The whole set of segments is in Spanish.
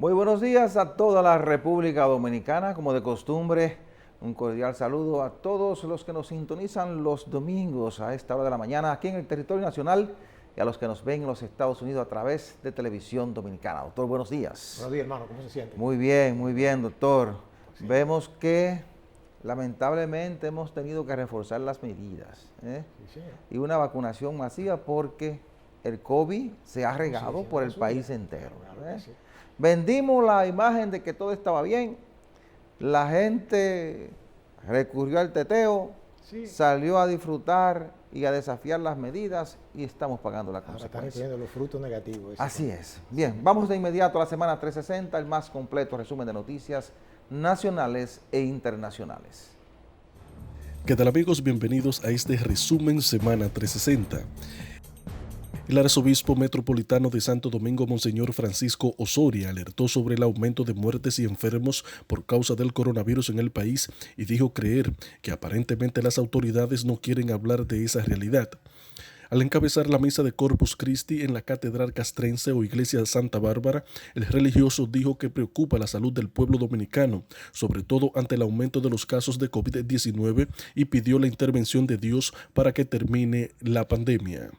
Muy buenos días a toda la República Dominicana. Como de costumbre, un cordial saludo a todos los que nos sintonizan los domingos a esta hora de la mañana aquí en el territorio nacional y a los que nos ven en los Estados Unidos a través de Televisión Dominicana. Doctor, buenos días. Buenos días, hermano. ¿Cómo se siente? Muy bien, doctor. Sí. Vemos que lamentablemente hemos tenido que reforzar las medidas y una vacunación masiva porque el COVID se ha regado por el país entero. Vendimos la imagen de que todo estaba bien, la gente recurrió al teteo, salió a disfrutar y a desafiar las medidas y estamos pagando la consecuencia. Ahora están recibiendo los frutos negativos. Así es. Bien, vamos de inmediato a la semana 360, el más completo resumen de noticias nacionales e internacionales. ¿Qué tal, amigos? Bienvenidos a este resumen Semana 360. El arzobispo metropolitano de Santo Domingo, Monseñor Francisco Osoria, alertó sobre el aumento de muertes y enfermos por causa del coronavirus en el país y dijo creer que aparentemente las autoridades no quieren hablar de esa realidad. Al encabezar la misa de Corpus Christi en la Catedral Castrense o Iglesia de Santa Bárbara, el religioso dijo que preocupa la salud del pueblo dominicano, sobre todo ante el aumento de los casos de COVID-19, y pidió la intervención de Dios para que termine la pandemia.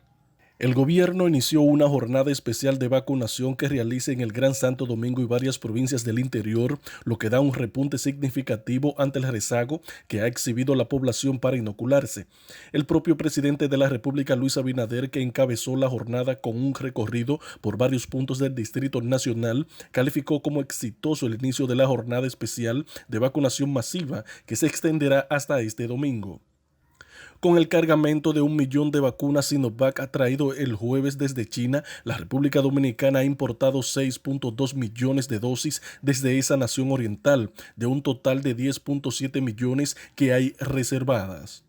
El gobierno inició una jornada especial de vacunación que realiza en el Gran Santo Domingo y varias provincias del interior, lo que da un repunte significativo ante el rezago que ha exhibido la población para inocularse. El propio presidente de la República, Luis Abinader, que encabezó la jornada con un recorrido por varios puntos del Distrito Nacional, calificó como exitoso el inicio de la jornada especial de vacunación masiva que se extenderá hasta este domingo. Con el cargamento de 1 millón de vacunas Sinovac traído el jueves desde China, la República Dominicana ha importado 6.2 millones de dosis desde esa nación oriental, de un total de 10.7 millones que hay reservadas.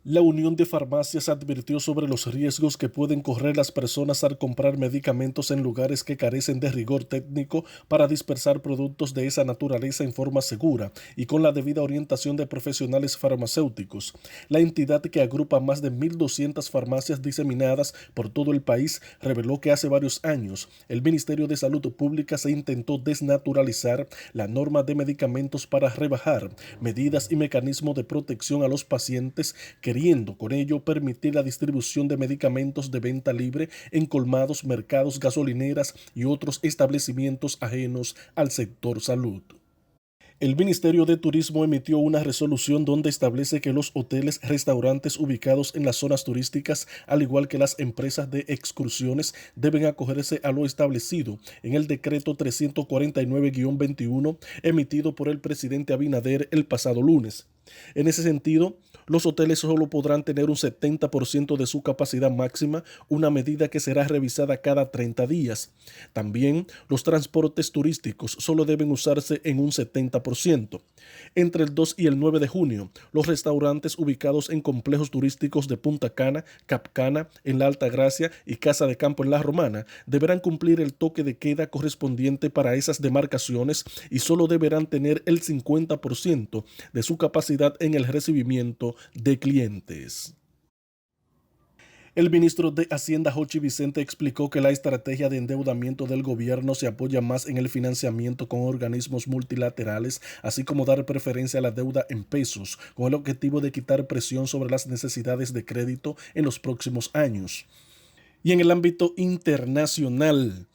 La Unión de Farmacias advirtió sobre los riesgos que pueden correr las personas al comprar medicamentos en lugares que carecen de rigor técnico para dispersar productos de esa naturaleza en forma segura y con la debida orientación de profesionales farmacéuticos. La entidad, que agrupa más de 1.200 farmacias diseminadas por todo el país, reveló que hace varios años el Ministerio de Salud Pública se intentó desnaturalizar la norma de medicamentos para rebajar medidas y mecanismos de protección a los pacientes, queriendo con ello permitir la distribución de medicamentos de venta libre en colmados, mercados, gasolineras y otros establecimientos ajenos al sector salud. El Ministerio de Turismo emitió una resolución donde establece que los hoteles, restaurantes ubicados en las zonas turísticas, al igual que las empresas de excursiones, deben acogerse a lo establecido en el decreto 349-21 emitido por el presidente Abinader el pasado lunes. En ese sentido, los hoteles solo podrán tener un 70% de su capacidad máxima, una medida que será revisada cada 30 días. También los transportes turísticos solo deben usarse en un 70%. Entre el 2 y el 9 de junio, los restaurantes ubicados en complejos turísticos de Punta Cana, Cap Cana, en la Alta Gracia y Casa de Campo en La Romana deberán cumplir el toque de queda correspondiente para esas demarcaciones y solo deberán tener el 50% de su capacidad en el recibimiento de clientes. El ministro de Hacienda, Jochi Vicente, explicó que la estrategia de endeudamiento del gobierno se apoya más en el financiamiento con organismos multilaterales, así como dar preferencia a la deuda en pesos, con el objetivo de quitar presión sobre las necesidades de crédito en los próximos años. Y en el ámbito internacional,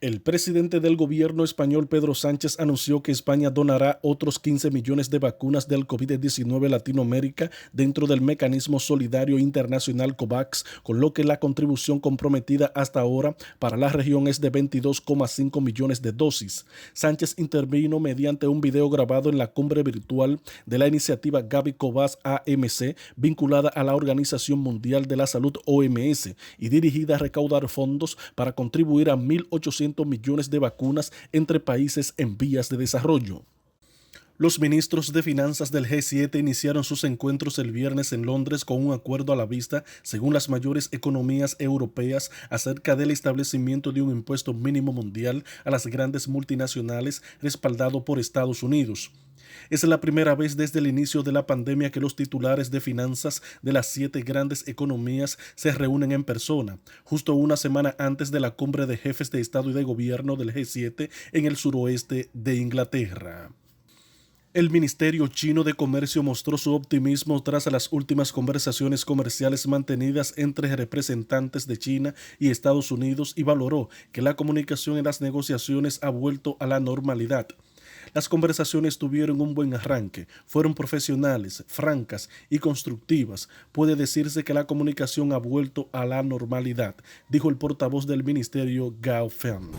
el presidente del gobierno español, Pedro Sánchez, anunció que España donará otros 15 millones de vacunas del COVID-19 a Latinoamérica dentro del mecanismo solidario internacional COVAX, con lo que la contribución comprometida hasta ahora para la región es de 22,5 millones de dosis. Sánchez intervino mediante un video grabado en la cumbre virtual de la iniciativa Gavi COVAX AMC, vinculada a la Organización Mundial de la Salud OMS y dirigida a recaudar fondos para contribuir a 1.800 millones de vacunas entre países en vías de desarrollo. Los ministros de finanzas del G7 iniciaron sus encuentros el viernes en Londres con un acuerdo a la vista, según las mayores economías europeas, acerca del establecimiento de un impuesto mínimo mundial a las grandes multinacionales respaldado por Estados Unidos. Es la primera vez desde el inicio de la pandemia que los titulares de finanzas de las 7 grandes economías se reúnen en persona, justo una semana antes de la cumbre de jefes de Estado y de Gobierno del G7 en el suroeste de Inglaterra. El Ministerio Chino de Comercio mostró su optimismo tras las últimas conversaciones comerciales mantenidas entre representantes de China y Estados Unidos y valoró que la comunicación en las negociaciones ha vuelto a la normalidad. Las conversaciones tuvieron un buen arranque, fueron profesionales, francas y constructivas. Puede decirse que la comunicación ha vuelto a la normalidad, dijo el portavoz del ministerio Gao Feng.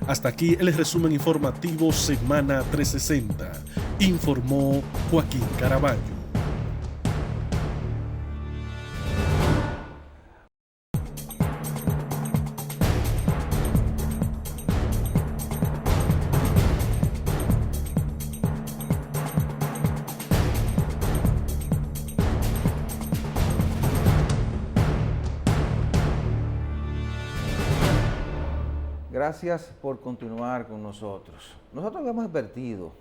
Hasta aquí el resumen informativo Semana 360, informó Joaquín Caraballo. Gracias por continuar con nosotros. Nosotros habíamos advertido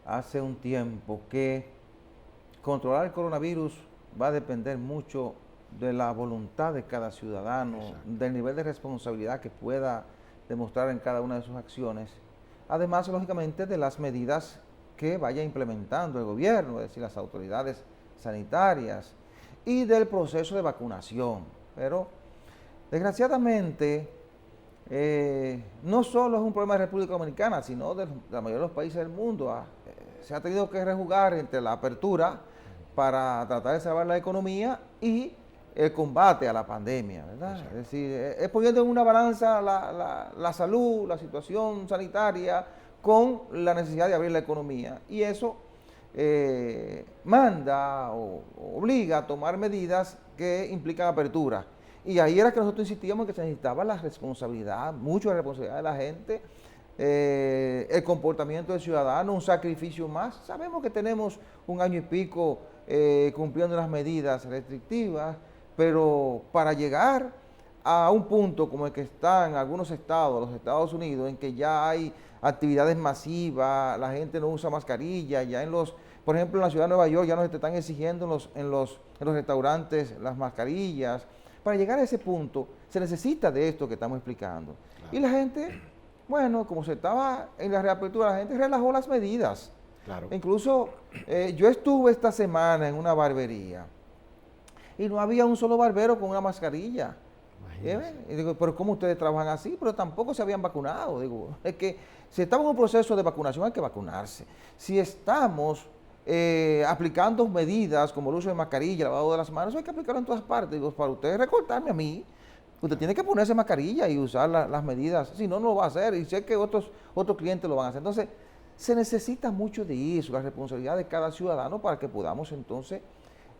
hace un tiempo que controlar el coronavirus va a depender mucho de la voluntad de cada ciudadano, del nivel de responsabilidad que pueda demostrar en cada una de sus acciones, además, lógicamente, de las medidas que vaya implementando el gobierno, es decir, las autoridades sanitarias, y del proceso de vacunación. Pero, desgraciadamente, no solo es un problema de República Dominicana, sino de la mayoría de los países del mundo. Se ha tenido que rejugar entre la apertura para tratar de salvar la economía y el combate a la pandemia, ¿verdad? Exacto. Es decir, es poniendo en una balanza la salud, la situación sanitaria con la necesidad de abrir la economía. Y eso manda o obliga a tomar medidas que implican apertura. Y ahí era que nosotros insistíamos que se necesitaba la responsabilidad, mucho la responsabilidad de la gente, el comportamiento del ciudadano, un sacrificio más. Sabemos que tenemos un año y pico cumpliendo las medidas restrictivas, pero para llegar a un punto como el que está en algunos estados, los Estados Unidos, en que ya hay actividades masivas, la gente no usa mascarilla, ya por ejemplo, en la ciudad de Nueva York ya nos están exigiendo en los restaurantes las mascarillas. Para llegar a ese punto se necesita de esto que estamos explicando. Claro. Y la gente, bueno, como se estaba en la reapertura, la gente relajó las medidas. Claro. Incluso yo estuve esta semana en una barbería y no había un solo barbero con una mascarilla. Y digo, pero ¿cómo ustedes trabajan así? Pero tampoco se habían vacunado. Digo, es que si estamos en un proceso de vacunación hay que vacunarse. Si estamos aplicando medidas como el uso de mascarilla, lavado de las manos, hay que aplicarlo en todas partes. Digo, para usted recortarme a mí, usted tiene que ponerse mascarilla y usar las medidas, si no, no lo va a hacer, y sé que otros clientes lo van a hacer. Entonces, se necesita mucho de eso, la responsabilidad de cada ciudadano para que podamos entonces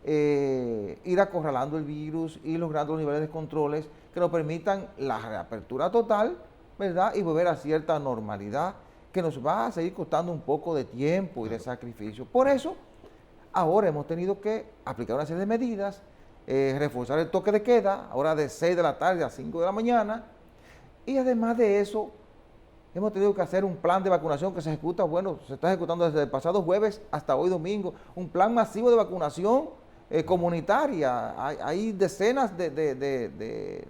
ir acorralando el virus y logrando los niveles de controles que nos permitan la reapertura total, ¿verdad? Y volver a cierta normalidad, que nos va a seguir costando un poco de tiempo y de sacrificio. Por eso, ahora hemos tenido que aplicar una serie de medidas, reforzar el toque de queda, ahora de 6 de la tarde a 5 de la mañana, y además de eso, hemos tenido que hacer un plan de vacunación que se ejecuta, bueno, se está ejecutando desde el pasado jueves hasta hoy domingo, un plan masivo de vacunación comunitaria. Hay decenas de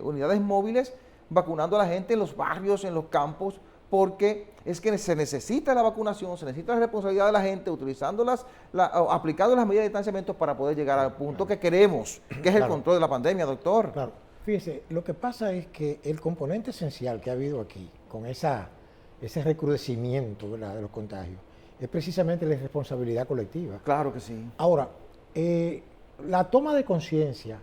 unidades móviles vacunando a la gente en los barrios, en los campos, porque es que se necesita la vacunación, se necesita la responsabilidad de la gente, aplicando las medidas de distanciamiento para poder llegar al punto que queremos, que es el control de la pandemia, doctor. Claro. Fíjese, lo que pasa es que el componente esencial que ha habido aquí, con ese recrudecimiento, ¿verdad?, de los contagios, es precisamente la responsabilidad colectiva. Claro que sí. Ahora, la toma de conciencia,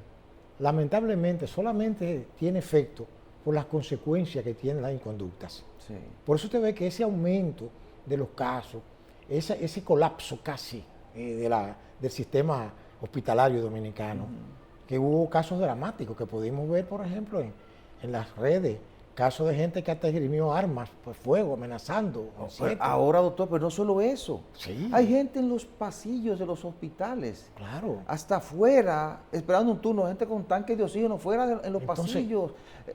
lamentablemente, solamente tiene efecto por las consecuencias que tienen las inconductas. Sí. Por eso usted ve que ese aumento de los casos, ese colapso casi del sistema hospitalario dominicano, que hubo casos dramáticos que pudimos ver, por ejemplo, en las redes, Casos de gente que hasta esgrimió armas, pues fuego, amenazando. Ahora, doctor, pero no solo eso. Sí. Hay gente en los pasillos de los hospitales. Claro. Hasta afuera, esperando un turno, gente con tanques de oxígeno fuera en los pasillos.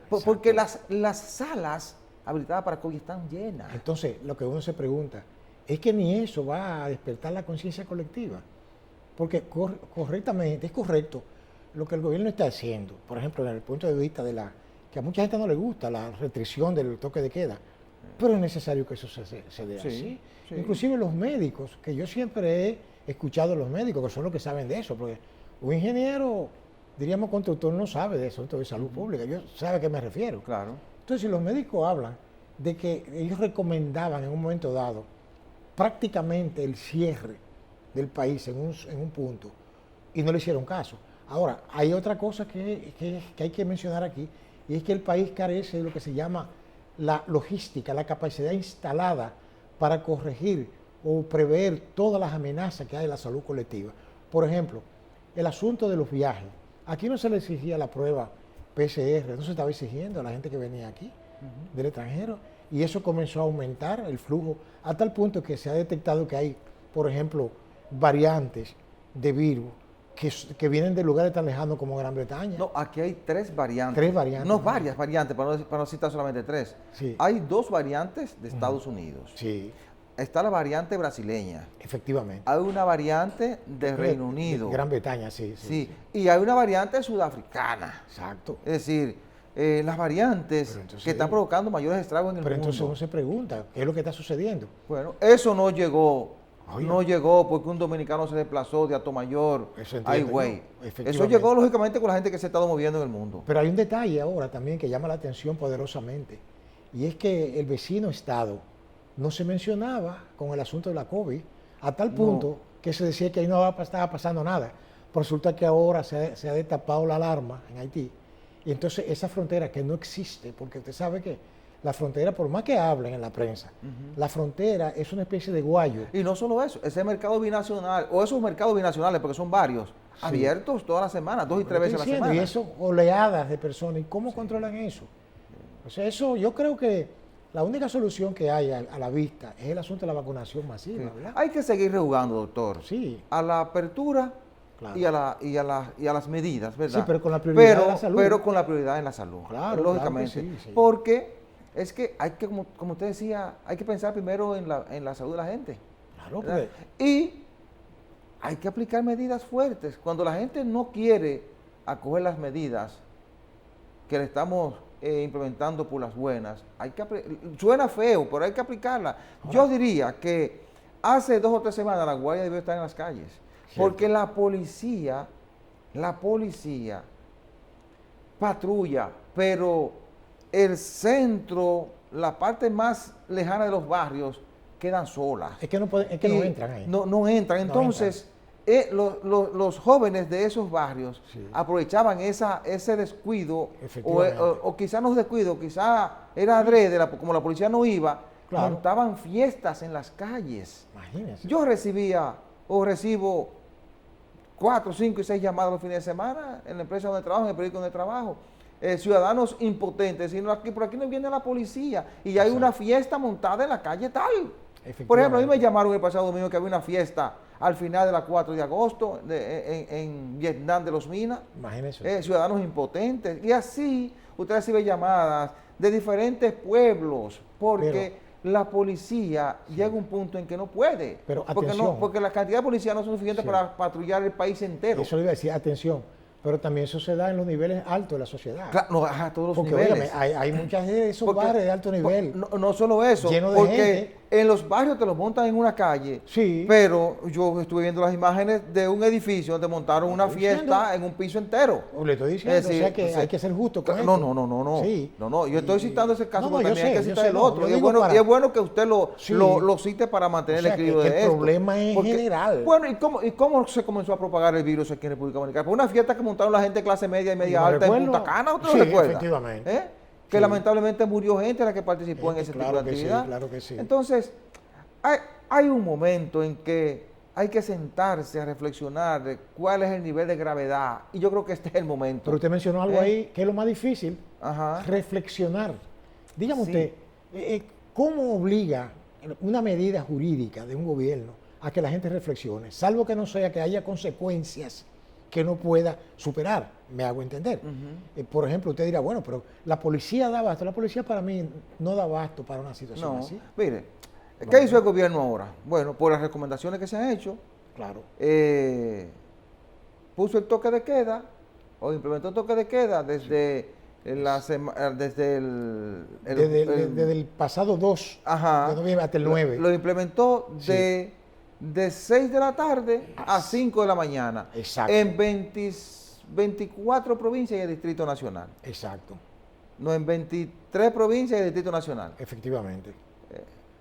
Porque las salas habilitadas para COVID están llenas. Entonces, lo que uno se pregunta es que ni eso va a despertar la conciencia colectiva. Porque correctamente, es correcto lo que el gobierno está haciendo. Por ejemplo, desde el punto de vista de que a mucha gente no le gusta la restricción del toque de queda, pero es necesario que eso se dé así. Sí. Inclusive los médicos, que yo siempre he escuchado a los médicos, que son los que saben de eso, porque un ingeniero, diríamos constructor, no sabe de eso, de salud pública, yo sabe a qué me refiero. Claro. Entonces, si los médicos hablan de que ellos recomendaban en un momento dado prácticamente el cierre del país en un punto, y no le hicieron caso. Ahora, hay otra cosa que hay que mencionar aquí, y es que el país carece de lo que se llama la logística, la capacidad instalada para corregir o prever todas las amenazas que hay en la salud colectiva. Por ejemplo, el asunto de los viajes. Aquí no se le exigía la prueba PCR, no se estaba exigiendo a la gente que venía aquí, del extranjero, y eso comenzó a aumentar el flujo, a tal punto que se ha detectado que hay, por ejemplo, variantes de virus que vienen de lugares tan lejanos como Gran Bretaña. No, aquí hay 3 variantes. 3 variantes. No, varias variantes, para no citar solamente 3. Sí. Hay 2 variantes de Estados Unidos. Sí. Está la variante brasileña. Efectivamente. Hay una variante de Reino Unido. Gran Bretaña, sí. Sí. Y hay una variante sudafricana. Exacto. Es decir, las variantes que están provocando mayores estragos en el mundo. Pero entonces uno se pregunta, ¿qué es lo que está sucediendo? Bueno, eso no llegó. No llegó porque un dominicano se desplazó de Atomayor a Higüey. Eso llegó lógicamente con la gente que se ha estado moviendo en el mundo. Pero hay un detalle ahora también que llama la atención poderosamente, y es que el vecino estado no se mencionaba con el asunto de la COVID, a tal punto que se decía que ahí no estaba pasando nada. Resulta que ahora se ha destapado la alarma en Haití, y entonces esa frontera que no existe, porque usted sabe que la frontera, por más que hablen en la prensa, la frontera es una especie de guayo. Y no solo eso, ese mercado binacional, o esos mercados binacionales, porque son varios, abiertos todas las semanas, 2 y 3 veces a la semana. Y eso, oleadas de personas, ¿y cómo controlan eso? O sea, eso yo creo que la única solución que hay a la vista es el asunto de la vacunación masiva, ¿verdad? Hay que seguir rehugando, doctor. Sí. A la apertura. Claro. Y a las medidas, ¿verdad? Sí, pero con la prioridad en la salud. Pero con la prioridad en la salud, claro, lógicamente. Claro que sí. Porque es que hay que, como usted decía, hay que pensar primero en la salud de la gente. Claro, pues. Y hay que aplicar medidas fuertes. Cuando la gente no quiere acoger las medidas que le estamos implementando por las buenas, suena feo, pero hay que aplicarlas. Yo diría que hace 2 o 3 semanas la guardia debió estar en las calles. Porque la policía patrulla, pero el centro, la parte más lejana de los barrios, quedan solas. Es que no entran ahí. No entran. Entonces, los jóvenes de esos barrios aprovechaban ese descuido, o quizás no es descuido, quizás era adrede, como la policía no iba, montaban fiestas en las calles. Imagínense. Yo recibo 4, 5 y 6 llamadas los fines de semana en la empresa donde trabajo, en el periódico donde trabajo. Ciudadanos impotentes, sino por aquí no viene la policía y hay una fiesta montada en la calle tal. Por ejemplo, a mí me llamaron el pasado domingo que había una fiesta al final de la 4 de agosto en Vietnam de los Minas. Imagínense. Ciudadanos impotentes. Y así usted recibe llamadas de diferentes pueblos porque la policía llega a un punto en que no puede. Pero porque la cantidad de policías no es suficiente para patrullar el país entero. Eso le iba a decir, atención. Pero también eso se da en los niveles altos de la sociedad. Claro, a todos los niveles. Óigame, hay muchas de esos barrios de alto nivel. No solo eso, porque gente. En los barrios te los montan en una calle, pero yo estuve viendo las imágenes de un edificio donde montaron una fiesta en un piso entero. Le estoy diciendo, o sea que hay que ser justo con eso. No, yo estoy citando ese caso, pero también hay que citar el otro. Y es bueno que usted lo cite para mantener el equilibrio de esto. El problema es general. Bueno, ¿y cómo se comenzó a propagar el virus aquí en República Dominicana? Por una fiesta que montaron la gente de clase media y media alta en Punta Cana, ¿usted lo recuerda? Efectivamente. Que lamentablemente murió gente la que participó en ese tipo de actividad. Claro que sí. Entonces, hay un momento en que hay que sentarse a reflexionar de cuál es el nivel de gravedad. Y yo creo que este es el momento. Pero usted mencionó algo ahí que es lo más difícil. Reflexionar. dígame usted, ¿cómo obliga una medida jurídica de un gobierno a que la gente reflexione, salvo que no sea que haya consecuencias que no pueda superar? Me hago entender. Por ejemplo, usted dirá, bueno, pero la policía da abasto. La policía para mí no da abasto para una situación así. Mire, ¿qué hizo el gobierno ahora? Bueno, por las recomendaciones que se han hecho, claro, puso el toque de queda, o implementó el toque de queda desde desde el pasado 2 de noviembre hasta el 9. Lo implementó de 6 de la tarde a 5 de la mañana. Exacto. En 24 provincias y el Distrito Nacional. Exacto. No, en 23 provincias y el Distrito Nacional. Efectivamente.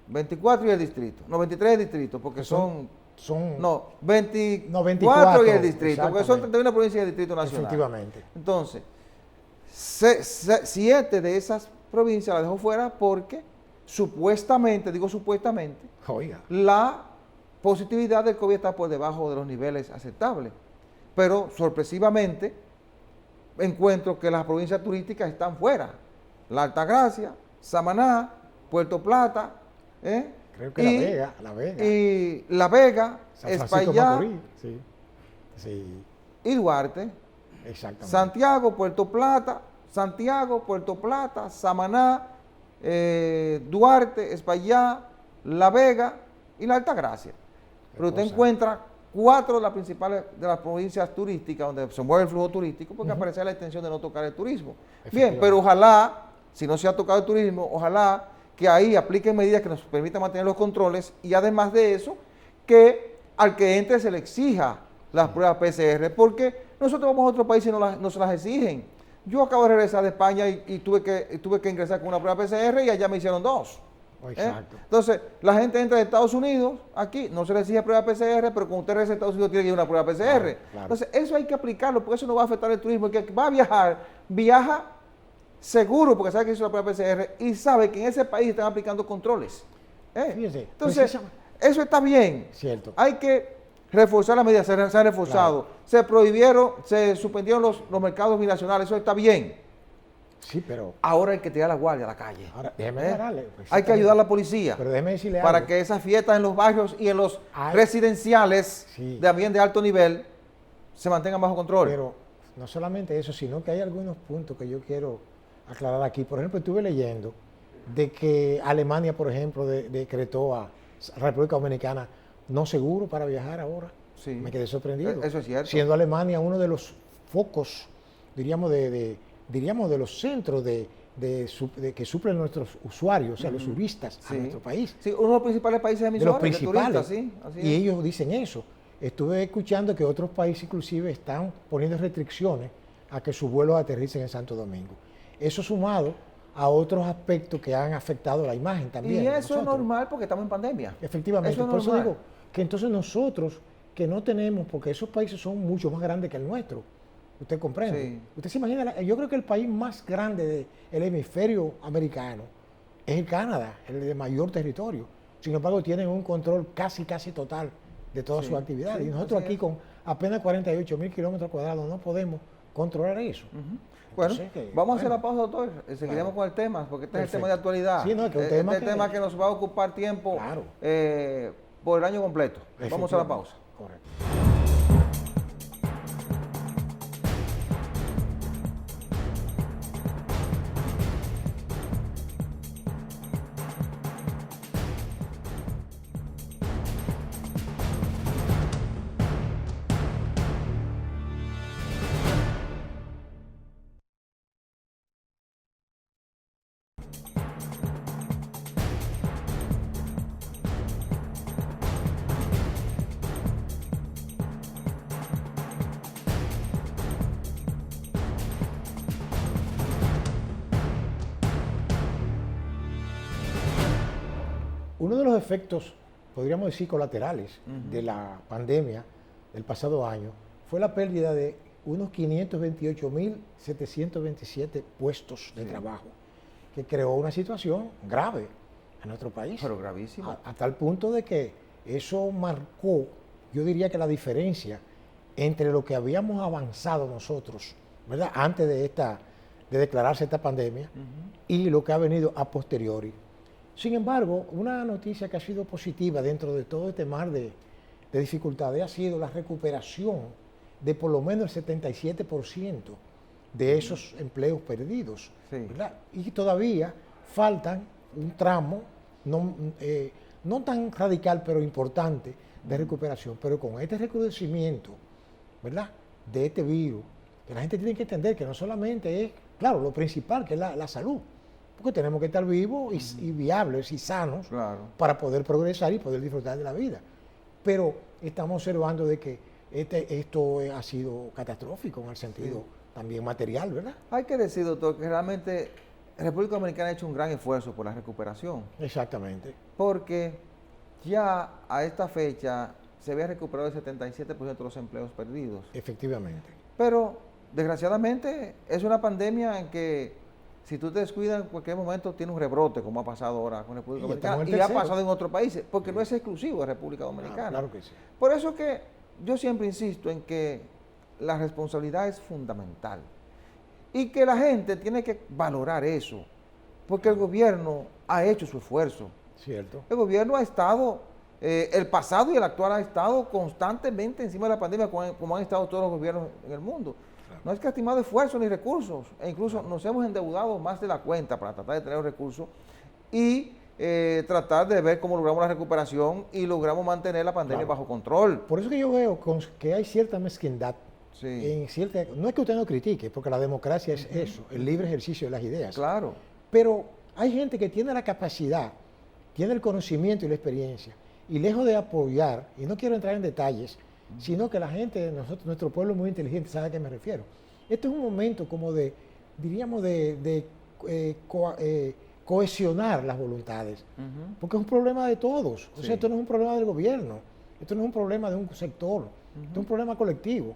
24 y el distrito. No, 23 y el distrito, porque son 24 y el distrito, porque son 31 provincias y el Distrito Nacional. Efectivamente. Entonces, 7 de esas provincias las dejó fuera porque supuestamente, digo supuestamente, oiga, la positividad del COVID está por debajo de los niveles aceptables. Pero sorpresivamente encuentro que las provincias turísticas están fuera. La Altagracia, Samaná, Puerto Plata, creo que La Vega. Y La Vega, Espaillá y Duarte. Exactamente. Santiago, Puerto Plata, Samaná, Duarte, Espaillá, La Vega y La Altagracia. Pero usted encuentra 4 de las principales de las provincias turísticas donde se mueve el flujo turístico, porque aparece la intención de no tocar el turismo. Bien, pero ojalá, si no se ha tocado el turismo, ojalá que ahí apliquen medidas que nos permitan mantener los controles y además de eso, que al que entre se le exija las pruebas PCR, porque nosotros vamos a otro país y no se las exigen. Yo acabo de regresar de España y tuve que ingresar con una prueba PCR y allá me hicieron 2. Exacto. Entonces, la gente entra de Estados Unidos, aquí no se le exige prueba PCR, pero cuando usted regresa a Estados Unidos tiene que ir una prueba PCR. Claro. Entonces, eso hay que aplicarlo, porque eso no va a afectar el turismo. El que va a viajar, viaja seguro, porque sabe que hizo la prueba PCR y sabe que en ese país están aplicando controles. Fíjese, entonces, eso está bien. Cierto. Hay que reforzar las medidas, se han reforzado. Claro. Se prohibieron, se suspendieron los mercados binacionales, eso está bien. Sí, pero ahora hay que tirar la guardia a la calle. Ahora, déjeme darle. Hay que ayudar a la policía. Pero déjeme decirle para algo. Que esas fiestas en los barrios y en los residenciales de ambiente de alto nivel se mantengan bajo control. Pero no solamente eso, sino que hay algunos puntos que yo quiero aclarar aquí. Por ejemplo, estuve leyendo de que Alemania, por ejemplo, decretó a República Dominicana no seguro para viajar ahora. Sí. Me quedé sorprendido. Eso es cierto. Siendo Alemania uno de los focos, diríamos, de los centros que suplen nuestros usuarios, o sea, los turistas a nuestro país. Sí, uno de los principales países emisores de los principales. De turistas, sí, así y ellos dicen eso. Estuve escuchando que otros países inclusive están poniendo restricciones a que sus vuelos aterricen en Santo Domingo. Eso sumado a otros aspectos que han afectado la imagen también. Y eso es normal porque estamos en pandemia. Efectivamente, por eso digo que entonces nosotros que no tenemos, porque esos países son mucho más grandes que el nuestro, usted comprende. Sí. Usted se imagina, yo creo que el país más grande del hemisferio americano es el Canadá, el de mayor territorio. Sin embargo, tienen un control casi total de todas sus actividades. Y nosotros aquí con apenas 48.000 kilómetros cuadrados no podemos controlar eso. Bueno, vamos a hacer la pausa, doctor. Seguiremos con el tema, porque este es el tema de actualidad. Sí, no, es que este es el tema que nos va a ocupar tiempo por el año completo. Vamos a la pausa. Correcto. Uno de los efectos, podríamos decir, colaterales de la pandemia del pasado año fue la pérdida de unos 528.727 puestos de trabajo, que creó una situación grave en nuestro país. Pero gravísima. A tal punto de que eso marcó, yo diría que la diferencia entre lo que habíamos avanzado nosotros, ¿verdad?, antes de de declararse esta pandemia y lo que ha venido a posteriori. Sin embargo, una noticia que ha sido positiva dentro de todo este mar de dificultades ha sido la recuperación de por lo menos el 77% de esos empleos perdidos. Sí. Y todavía faltan un tramo, no tan radical, pero importante, de recuperación. Pero con este recrudecimiento, ¿verdad?, de este virus, que la gente tiene que entender que no solamente es, claro, lo principal, que es la salud, porque tenemos que estar vivos y viables y sanos para poder progresar y poder disfrutar de la vida. Pero estamos observando de que esto ha sido catastrófico en el sentido también material, ¿verdad? Hay que decir, doctor, que realmente República Dominicana ha hecho un gran esfuerzo por la recuperación. Exactamente. Porque ya a esta fecha se había recuperado el 77% de los empleos perdidos. Efectivamente. Pero, desgraciadamente, es una pandemia en que si tú te descuidas en cualquier momento tiene un rebrote, como ha pasado ahora con República Dominicana, y ha pasado en otros países, porque no es exclusivo de República Dominicana. Claro que sí. Por eso que yo siempre insisto en que la responsabilidad es fundamental y que la gente tiene que valorar eso, porque el gobierno ha hecho su esfuerzo. Cierto. El gobierno ha estado, el pasado y el actual ha estado constantemente encima de la pandemia, como han estado todos los gobiernos en el mundo. No ha escatimado esfuerzos ni recursos, e incluso nos hemos endeudado más de la cuenta para tratar de tener los recursos y tratar de ver cómo logramos la recuperación y logramos mantener la pandemia bajo control. Por eso que yo veo que hay cierta mezquindad. En cierta, no es que usted no critique, porque la democracia es eso, el libre ejercicio de las ideas. Claro. Pero hay gente que tiene la capacidad, tiene el conocimiento y la experiencia, y lejos de apoyar, y no quiero entrar en detalles, sino que la gente, nuestro pueblo es muy inteligente, sabe a qué me refiero. Este es un momento como diríamos, cohesionar las voluntades, porque es un problema de todos. O sea, esto no es un problema del gobierno, esto no es un problema de un sector, esto es un problema colectivo,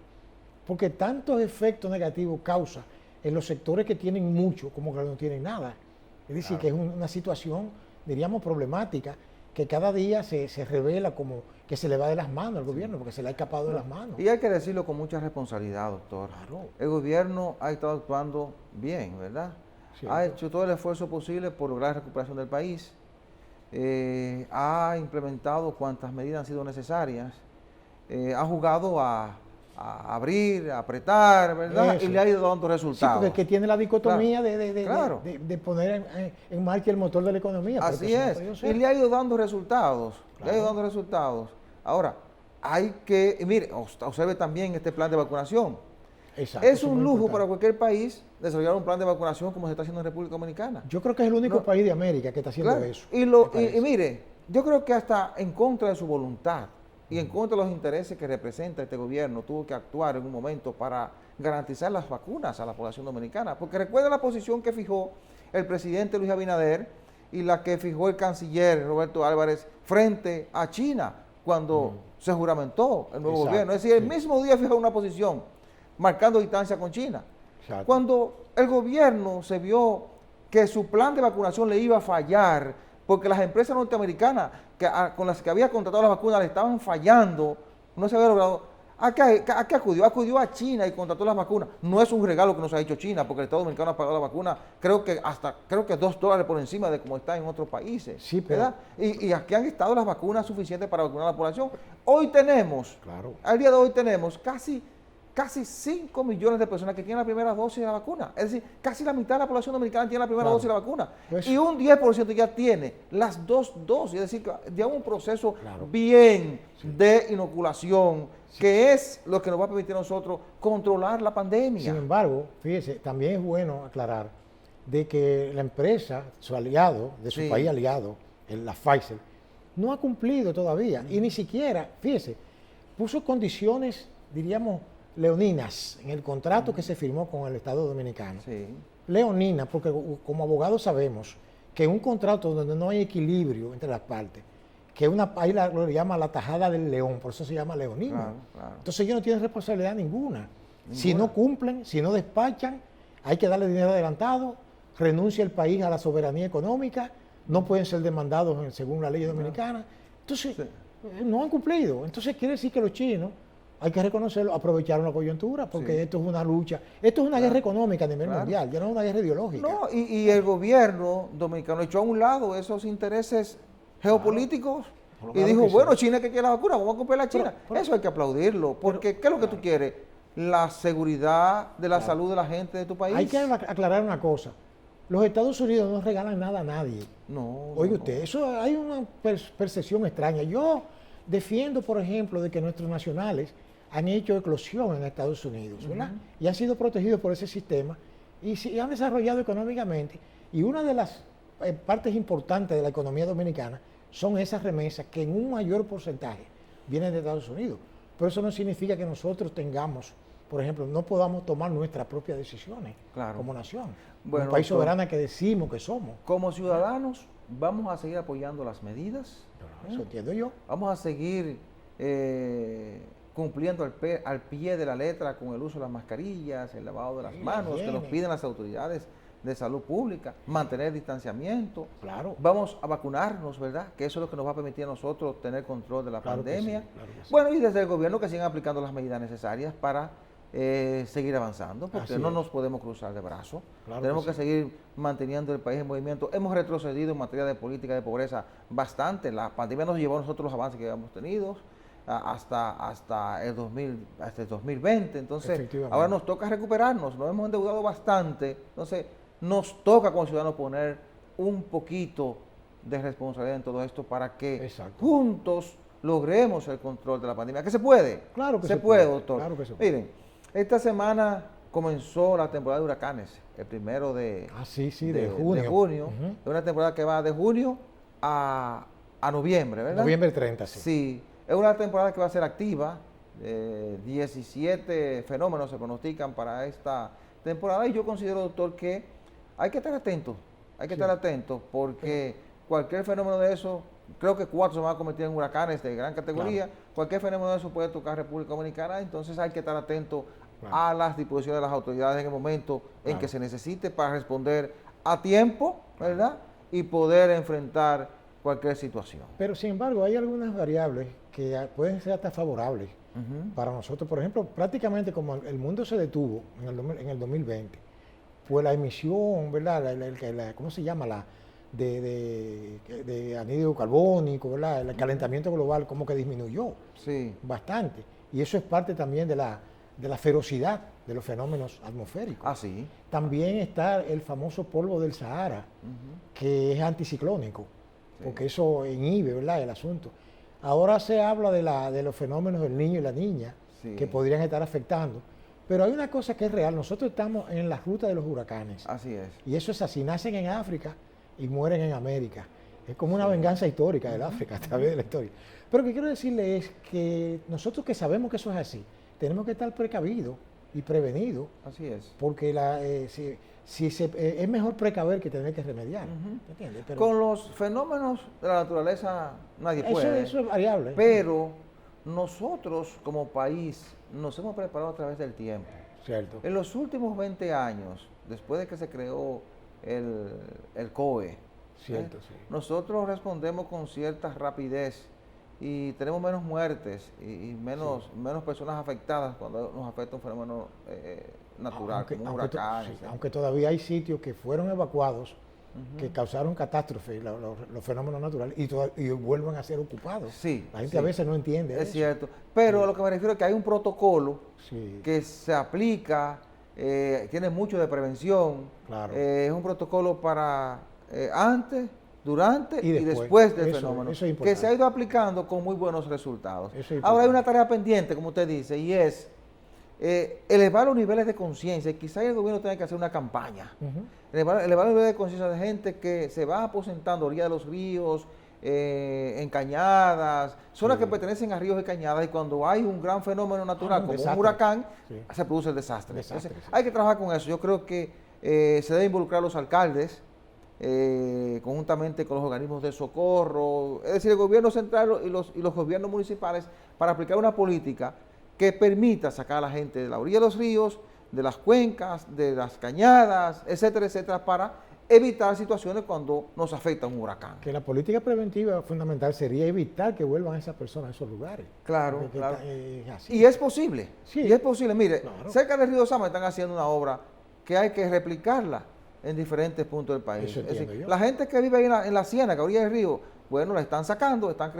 porque tantos efectos negativos causa en los sectores que tienen mucho como que no tienen nada. Es decir, que es una situación, diríamos, problemática, que cada día se revela como que se le va de las manos al gobierno, porque se le ha escapado de las manos. Y hay que decirlo con mucha responsabilidad, doctor. Claro. El gobierno ha estado actuando bien, ¿verdad? Cierto. Ha hecho todo el esfuerzo posible por lograr la recuperación del país. Ha implementado cuantas medidas han sido necesarias. Ha jugado a abrir, a apretar, ¿verdad? Eso. Y le ha ido dando resultados. Sí, porque tiene la dicotomía de poner en marcha el motor de la economía. Así es. Y le ha ido dando resultados. Claro. Le ha ido dando resultados. Ahora, hay que, mire, observe también este plan de vacunación. Exacto, es un lujo para cualquier país desarrollar un plan de vacunación como se está haciendo en República Dominicana. Yo creo que es el único país de América que está haciendo eso. Y mire, yo creo que hasta en contra de su voluntad y en contra de los intereses que representa este gobierno, tuvo que actuar en un momento para garantizar las vacunas a la población dominicana. Porque recuerda la posición que fijó el presidente Luis Abinader y la que fijó el canciller Roberto Álvarez frente a China cuando se juramentó el nuevo gobierno. Es decir, el mismo día fijó una posición marcando distancia con China. Exacto. Cuando el gobierno se vio que su plan de vacunación le iba a fallar, porque las empresas norteamericanas con las que había contratado las vacunas le estaban fallando, no se había logrado. ¿A qué acudió? Acudió a China y contrató las vacunas. No es un regalo que nos ha hecho China, porque el Estado Dominicano ha pagado la vacuna, creo que $2 por encima de como está en otros países. Sí, ¿verdad? Y aquí han estado las vacunas suficientes para vacunar a la población. Hoy tenemos, al día de hoy tenemos casi 5 millones de personas que tienen la primera dosis de la vacuna. Es decir, casi la mitad de la población dominicana tiene la primera dosis de la vacuna. Pues, y un 10% ya tiene las 2 dosis. Es decir, ya un proceso bien de inoculación, que es lo que nos va a permitir a nosotros controlar la pandemia. Sin embargo, fíjese, también es bueno aclarar de que la empresa, su aliado, de su país aliado, la Pfizer, no ha cumplido todavía. Y ni siquiera, fíjese, puso condiciones, diríamos, leoninas en el contrato que se firmó con el Estado Dominicano. Leoninas, porque como abogados sabemos que un contrato donde no hay equilibrio entre las partes, que ahí lo llama la tajada del león, por eso se llama leonismo. Entonces ellos no tienen responsabilidad ninguna. Si no cumplen, si no despachan, hay que darle dinero adelantado, renuncia el país a la soberanía económica, no pueden ser demandados según la ley dominicana. Entonces, no han cumplido. Entonces quiere decir que los chinos hay que reconocerlo, aprovechar una coyuntura, porque esto es una lucha, esto es una guerra económica a nivel mundial, ya no es una guerra ideológica. No, y el gobierno dominicano echó a un lado esos intereses geopolíticos y dijo, bueno, China que quiere la vacuna, vamos a comprar la China. Eso hay que aplaudirlo, porque ¿qué es lo que tú quieres? La seguridad de la salud de la gente de tu país. Hay que aclarar una cosa, los Estados Unidos no regalan nada a nadie. No. Oiga usted, eso hay una percepción extraña. Yo defiendo, por ejemplo, de que nuestros nacionales han hecho eclosión en Estados Unidos, ¿verdad? Y han sido protegidos por ese sistema y han desarrollado económicamente. Y una de las partes importantes de la economía dominicana son esas remesas que en un mayor porcentaje vienen de Estados Unidos. Pero eso no significa que nosotros tengamos, por ejemplo, no podamos tomar nuestras propias decisiones como nación. Bueno, un país soberano que decimos que somos. Como ciudadanos, vamos a seguir apoyando las medidas. Eso entiendo yo. Vamos a seguir cumpliendo al pie de la letra con el uso de las mascarillas, el lavado de las manos, que nos piden las autoridades de salud pública, mantener distanciamiento. Claro. Vamos a vacunarnos, ¿verdad? Que eso es lo que nos va a permitir a nosotros tener control de la pandemia. Que sí. Bueno, y desde el gobierno que sigan aplicando las medidas necesarias para seguir avanzando, porque no nos podemos cruzar de brazos. Tenemos que seguir manteniendo el país en movimiento. Hemos retrocedido en materia de política de pobreza bastante. La pandemia nos llevó a nosotros los avances que habíamos tenido hasta el 2020. Entonces, ahora nos toca recuperarnos. Nos hemos endeudado bastante. Entonces, nos toca como ciudadanos poner un poquito de responsabilidad en todo esto para que juntos logremos el control de la pandemia. ¿Que se puede? Claro que se puede, doctor. Claro que se puede. Miren, esta semana comenzó la temporada de huracanes, el 1 de junio. Es una temporada que va de junio a noviembre, ¿verdad? Noviembre 30, sí. Sí, es una temporada que va a ser activa. 17 fenómenos se pronostican para esta temporada y yo considero, doctor, que hay que estar atentos. Hay que estar atentos porque cualquier fenómeno de eso, creo que 4 se van a convertir en huracanes de gran categoría. Cualquier fenómeno de eso puede tocar República Dominicana, entonces hay que estar atentos a las disposiciones de las autoridades en el momento en que se necesite para responder a tiempo, ¿verdad? Y poder enfrentar cualquier situación. Pero sin embargo, hay algunas variables que pueden ser hasta favorables para nosotros. Por ejemplo, prácticamente como el mundo se detuvo en el 2020, pues la emisión, ¿verdad? ¿Cómo se llama? De anhídrido carbónico, ¿verdad? El calentamiento global como que disminuyó bastante. Y eso es parte también de la ferocidad de los fenómenos atmosféricos. También está el famoso polvo del Sahara, que es anticiclónico, porque eso inhibe, ¿verdad?, el asunto. Ahora se habla de los fenómenos del Niño y la Niña, que podrían estar afectando. Pero hay una cosa que es real, nosotros estamos en la ruta de los huracanes. Así es. Y eso es así, nacen en África y mueren en América. Es como una venganza histórica del África a través de la historia. Pero lo que quiero decirle es que nosotros que sabemos que eso es así, tenemos que estar precavidos y prevenidos. Así es. Porque es mejor precaver que tener que remediar. ¿Entiendes? Con los fenómenos de la naturaleza nadie puede. Eso es variable. Pero nosotros como país nos hemos preparado a través del tiempo. Cierto. En los últimos 20 años, después de que se creó el COE, nosotros respondemos con cierta rapidez y tenemos menos muertes y menos personas afectadas cuando nos afecta un fenómeno natural, como un huracán. Aunque todavía hay sitios que fueron evacuados, que causaron catástrofes, los fenómenos naturales, y vuelven a ser ocupados. La gente a veces no entiende Es cierto. Pero a lo que me refiero es que hay un protocolo que se aplica, tiene mucho de prevención. Es un protocolo para antes, durante y después del fenómeno, que se ha ido aplicando con muy buenos resultados. Ahora hay una tarea pendiente, como usted dice, y es elevar los niveles de conciencia. Quizá el gobierno tenga que hacer una campaña, elevar los niveles de conciencia de gente que se va aposentando a orilla de los ríos, en cañadas, zonas que pertenecen a ríos y cañadas, y cuando hay un gran fenómeno natural como un huracán, se produce el desastre. Entonces, hay que trabajar con eso. Yo creo que se debe involucrar a los alcaldes, conjuntamente con los organismos de socorro, es decir, el gobierno central y los gobiernos municipales, para aplicar una política que permita sacar a la gente de la orilla de los ríos, de las cuencas, de las cañadas, etcétera, etcétera, para evitar situaciones cuando nos afecta un huracán. Que la política preventiva fundamental sería evitar que vuelvan esas personas a esos lugares. Claro, claro. Así. Y es posible. Sí. Y es posible. Mire, Claro. cerca del río Sama están haciendo una obra que hay que replicarla en diferentes puntos del país. Eso Es decir, entiendo yo. la gente que vive ahí en la ciénaga, orilla del río, bueno, la están sacando, están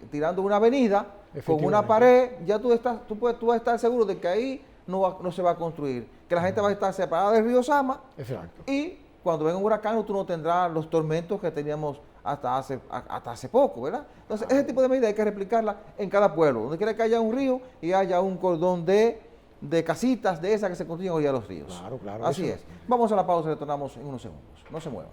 tirando una avenida con una pared, ya tú vas a estar seguro de que ahí no se va a construir, que la gente va a estar separada del río Sama. Exacto. Y cuando venga un huracán tú no tendrás los tormentos que teníamos hasta hace poco, ¿verdad? Entonces, ese tipo de medidas hay que replicarla en cada pueblo, donde quiera que haya un río y haya un cordón de casitas de esas que se construyen hoy a los ríos. Claro, claro. Así es. Vamos a la pausa y retornamos en unos segundos. No se muevan.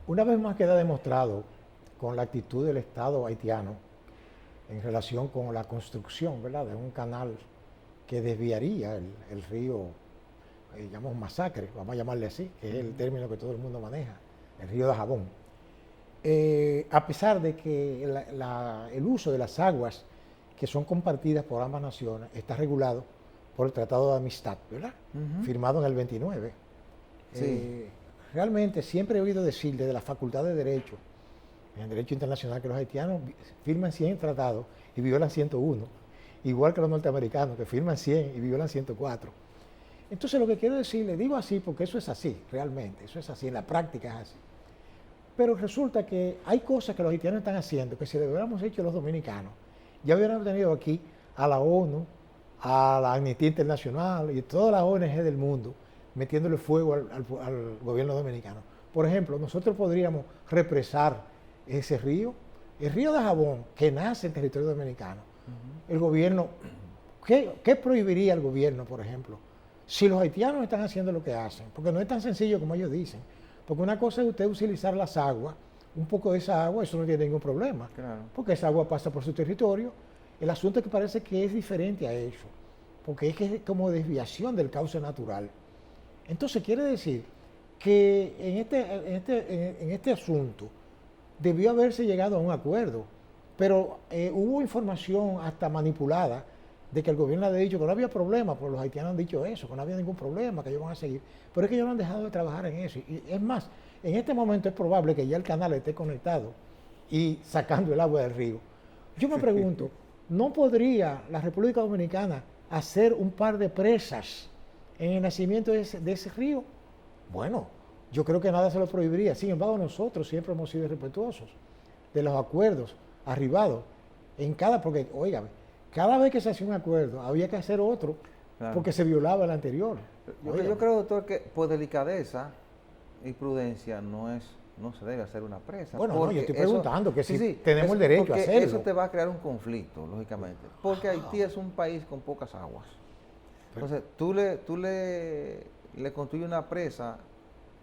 Una vez más queda demostrado con la actitud del Estado haitiano en relación con la construcción, ¿verdad?, de un canal que desviaría el río, digamos, Masacre, vamos a llamarle así, que es el término que todo el mundo maneja, el río Dajabón. A pesar de que el uso de las aguas que son compartidas por ambas naciones está regulado por el Tratado de Amistad, ¿verdad?, firmado en el 29. Sí. Realmente siempre he oído decir desde la Facultad de Derecho, en el Derecho Internacional, que los haitianos firman 100 tratados y violan 101, igual que los norteamericanos, que firman 100 y violan 104. Entonces lo que quiero decir, le digo así porque eso es así, realmente, eso es así, en la práctica es así. Pero resulta que hay cosas que los haitianos están haciendo que si lo hubiéramos hecho los dominicanos, ya hubiéramos tenido aquí a la ONU, a la Amnistía Internacional y todas las ONG del mundo metiéndole fuego al gobierno dominicano. Por ejemplo, nosotros podríamos represar ese río, el río Dajabón, que nace en territorio dominicano. El gobierno, ¿qué prohibiría el gobierno, por ejemplo? Si los haitianos están haciendo lo que hacen, porque no es tan sencillo como ellos dicen, porque una cosa es usted utilizar las aguas, un poco de esa agua, eso no tiene ningún problema, Claro. porque esa agua pasa por su territorio. El asunto es que parece que es diferente a eso, porque es que es como desviación del cauce natural. Entonces quiere decir que en este asunto debió haberse llegado a un acuerdo, pero hubo información hasta manipulada de que el gobierno había dicho que no había problema, porque los haitianos han dicho eso, que no había ningún problema, que ellos van a seguir, pero es que ellos no han dejado de trabajar en eso. Y es más, en este momento es probable que ya el canal esté conectado y sacando el agua del río. Yo me pregunto, ¿no podría la República Dominicana hacer un par de presas en el nacimiento de ese río? Bueno, yo creo que nada se lo prohibiría. Sin embargo, nosotros siempre hemos sido respetuosos de los acuerdos arribados porque, óigame, cada vez que se hacía un acuerdo había que hacer otro, claro, porque se violaba el anterior. Yo creo, doctor, que por delicadeza y prudencia no se debe hacer una presa. Bueno, no, yo estoy preguntando que si tenemos eso, el derecho a hacerlo. Eso te va a crear un conflicto, lógicamente, porque Haití es un país con pocas aguas. Entonces, tú le construyes una presa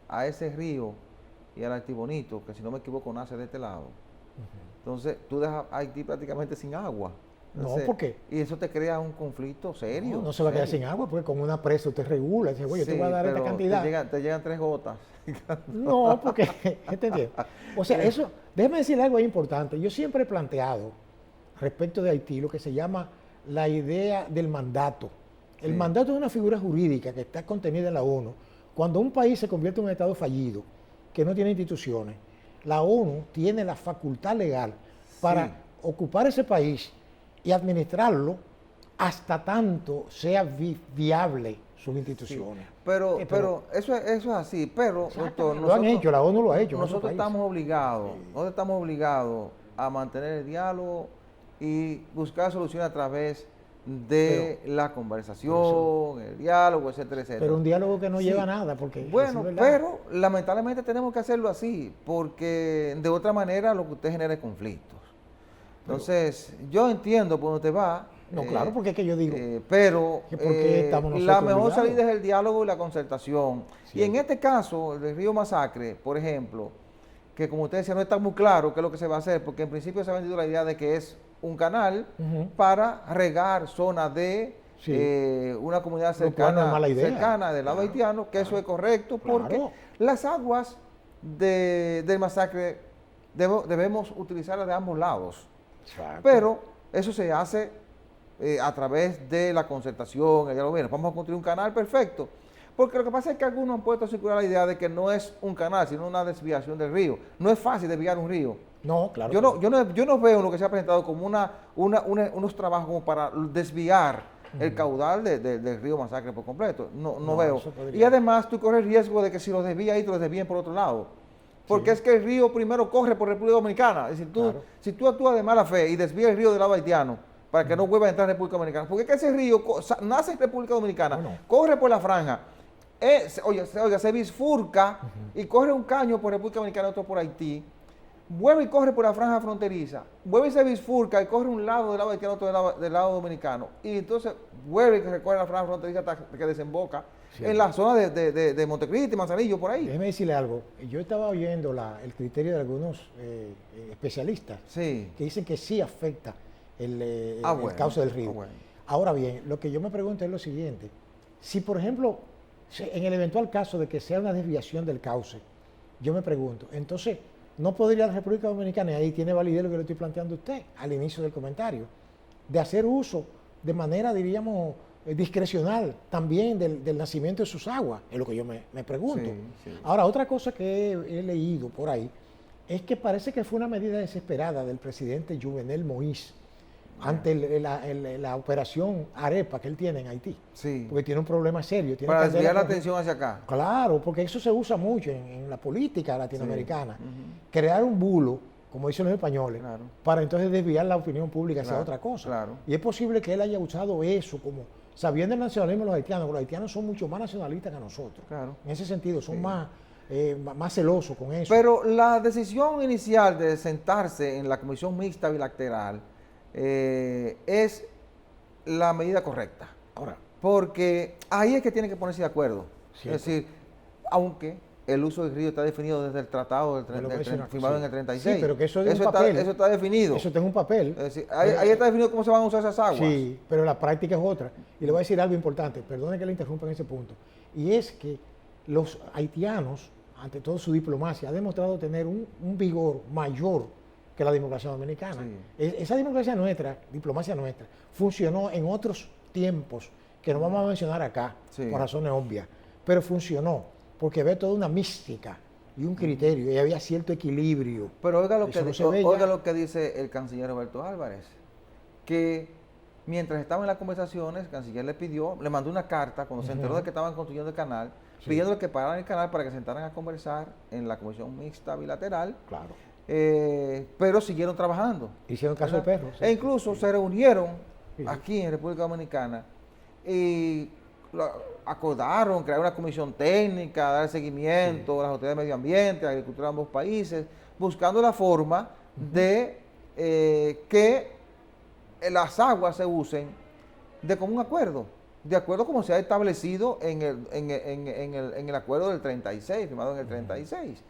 a ese río y al Artibonito, que si no me equivoco nace de este lado. Entonces, tú dejas a Haití prácticamente sin agua. Entonces, no, ¿por qué? Y eso te crea un conflicto serio. No se va a quedar sin agua, porque con una presa usted regula, dice, oye, yo te voy a dar esta cantidad. Te llegan 3 gotas. No, porque, ¿entiendes? O sea, eso, déjeme decir algo ahí importante. Yo siempre he planteado, respecto de Haití, lo que se llama la idea del mandato. El mandato es una figura jurídica que está contenida en la ONU. Cuando un país se convierte en un Estado fallido, que no tiene instituciones, la ONU tiene la facultad legal para ocupar ese país y administrarlo hasta tanto sea viable sus instituciones. Sí, pero eso es así, pero doctor, lo han hecho, la ONU lo ha hecho. Nosotros estamos obligados a mantener el diálogo y buscar soluciones a través de la conversación, el diálogo, etcétera, etcétera. Pero un diálogo que no lleva a nada, porque... Bueno, pero lamentablemente tenemos que hacerlo así, porque de otra manera lo que usted genera es conflictos. Entonces, yo entiendo por donde te va, No, claro, porque es que yo digo. Pero la mejor obligados? salida es el diálogo y la concertación. Sí. Y en este caso, el Río Masacre, por ejemplo, que como usted decía, no está muy claro qué es lo que se va a hacer, porque en principio se ha vendido la idea de que es un canal para regar zonas de una comunidad cercana del lado haitiano, que eso es correcto, porque las aguas del Masacre debemos utilizarlas de ambos lados. Exacto. Pero eso se hace a través de la concertación, el diálogo. Bueno, vamos a construir un canal perfecto. Porque lo que pasa es que algunos han puesto a circular la idea de que no es un canal, sino una desviación del río. No es fácil desviar un río. No, claro. Yo no veo lo que se ha presentado como unos trabajos como para desviar el caudal del río Masacre por completo. No veo. Y además tú corres el riesgo de que si lo desvías ahí, te lo desvíen por otro lado. Porque es que el río primero corre por República Dominicana. Es decir, si tú actúas de mala fe y desvías el río del lado haitiano para que no vuelva a entrar en República Dominicana, porque es que ese río nace en República Dominicana, corre por la franja, se bifurca y corre un caño por República Dominicana, otro por Haití, vuelve y corre por la franja fronteriza, vuelve y se bifurca y corre un lado del lado haitiano, otro del lado dominicano, y entonces vuelve y recorre la franja fronteriza hasta que desemboca en la zona de Montecristi, Manzanillo, por ahí. Déjeme decirle algo. Yo estaba oyendo el criterio de algunos especialistas que dicen que sí afecta el cauce del río. Ahora bien, lo que yo me pregunto es lo siguiente. Si, por ejemplo, en el eventual caso de que sea una desviación del cauce, yo me pregunto, entonces, ¿no podría la República Dominicana, y ahí tiene validez lo que le estoy planteando a usted al inicio del comentario, de hacer uso de manera, diríamos, discrecional también del nacimiento de sus aguas? Es lo que yo me pregunto. Ahora, otra cosa que he leído por ahí es que parece que fue una medida desesperada del presidente Jovenel Moïse ante la operación Arepa que él tiene en Haití. Porque tiene un problema serio. Para desviar la atención hacia acá. Claro, porque eso se usa mucho en la política latinoamericana. Crear un bulo, como dicen los españoles, para entonces desviar la opinión pública hacia otra cosa. Y es posible que él haya usado eso como sabiendo el nacionalismo de los haitianos, porque los haitianos son mucho más nacionalistas que nosotros. En ese sentido, son más celosos con eso. Pero la decisión inicial de sentarse en la Comisión Mixta Bilateral es la medida correcta. Ahora, porque ahí es que tienen que ponerse de acuerdo. Es decir, aunque el uso del río está definido desde el tratado firmado en el 36. Sí, pero que eso es un papel. Eso está definido. Eso está en un papel. Es decir, ahí está definido cómo se van a usar esas aguas. Sí, pero la práctica es otra. Y le voy a decir algo importante, perdone que le interrumpa en ese punto. Y es que los haitianos, ante todo su diplomacia, han demostrado tener un vigor mayor que la diplomacia dominicana. Esa diplomacia nuestra, funcionó en otros tiempos, que no vamos a mencionar acá, por razones obvias, pero funcionó, porque ve toda una mística y un criterio, y había cierto equilibrio. Pero oiga lo que dice el canciller Roberto Álvarez, que mientras estaban en las conversaciones, el canciller le mandó una carta cuando se enteró de que estaban construyendo el canal, pidiéndole que pararan el canal para que se sentaran a conversar en la Comisión Mixta Bilateral. Pero siguieron trabajando. Hicieron caso del perro. E incluso se reunieron aquí en República Dominicana y acordaron crear una comisión técnica, dar seguimiento a las autoridades de medio ambiente, a la agricultura de ambos países, buscando la forma de que las aguas se usen de común acuerdo, de acuerdo como se ha establecido en el acuerdo del 36, firmado en el 36.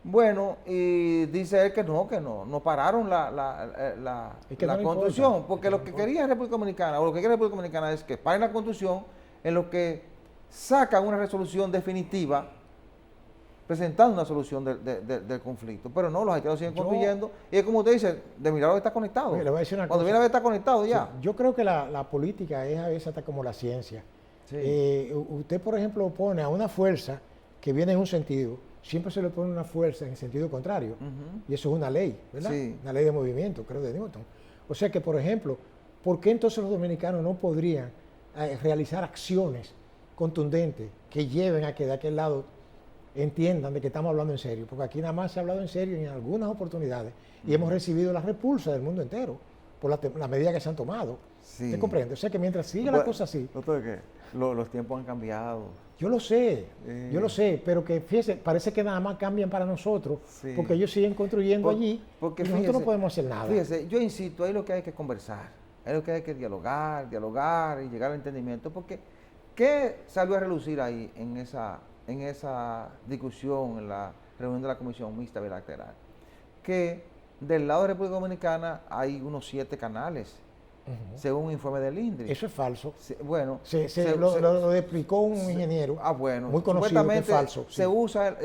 Bueno, y dice él que no pararon la construcción, porque lo que quería la República Dominicana, o lo que quiere la República Dominicana es que paren la construcción en lo que sacan una resolución definitiva, presentando una solución del conflicto. Pero no, los haitianos siguen construyendo, y es como usted dice, de milagro está conectado. Le voy a decir una Cuando cosa. viene a ver está conectado ya. Sí, yo creo que la política es a veces hasta como la ciencia. Usted, por ejemplo, opone a una fuerza que viene en un sentido, siempre se le pone una fuerza en el sentido contrario. Y eso es una ley, ¿verdad? Una ley de movimiento, creo, de Newton. O sea que, por ejemplo, ¿por qué entonces los dominicanos no podrían realizar acciones contundentes que lleven a que de aquel lado entiendan de que estamos hablando en serio? Porque aquí nada más se ha hablado en serio en algunas oportunidades y hemos recibido la repulsa del mundo entero por la medida que se han tomado. ¿Usted comprende? O sea que mientras siga la cosa así... Doctor, que los tiempos han cambiado. Yo lo sé, pero que fíjese, parece que nada más cambian para nosotros, porque ellos siguen construyendo allí y nosotros no podemos hacer nada. Fíjese, yo insisto, ahí lo que hay que conversar. Es lo que hay que dialogar y llegar al entendimiento, porque ¿qué salió a relucir ahí en esa discusión, en la reunión de la Comisión Mixta Bilateral? Que del lado de República Dominicana hay unos 7 canales, según un informe del INDRI. Eso es falso. Bueno, lo explicó un ingeniero muy conocido que es falso. Se usan